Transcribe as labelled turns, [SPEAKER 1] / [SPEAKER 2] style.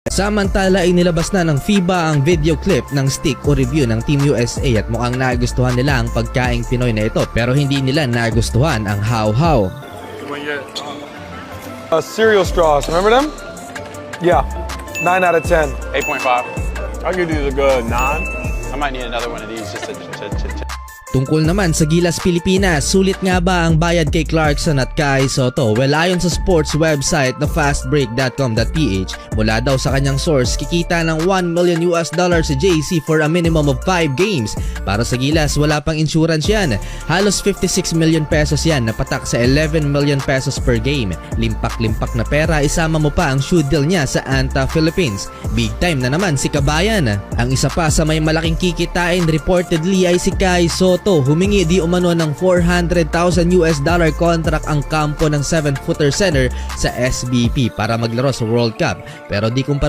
[SPEAKER 1] Samantala ay nilabas na ng FIBA ang video clip ng stick o review ng Team USA at mukhang nagustuhan nila ang pagkaing Pinoy na ito pero hindi nila nagustuhan ang how-how.
[SPEAKER 2] Cereal straws, remember them? Yeah, 9 out of 10.
[SPEAKER 3] 8.5. I'll give these a good 9. I might need another one of these just to
[SPEAKER 1] Tungkol naman sa Gilas Pilipinas, sulit nga ba ang bayad kay Clarkson at kay Soto? Well, ayon sa sports website na fastbreak.com.ph, mula daw sa kanyang source, kikita ng $1 million si JC for a minimum of 5 games. Para sa Gilas, wala pang insurance yan. Halos 56 million pesos yan, napatak sa 11 million pesos per game. Limpak-limpak na pera, isama mo pa ang shoe deal niya sa Anta Philippines. Big time na naman si Kabayan. Ang isa pa sa may malaking kikitain reportedly ay si Kai Soto. Humingi di umano ng $400,000 contract ang kampo ng 7-footer center sa SBP para maglaro sa World Cup. Pero di kumpara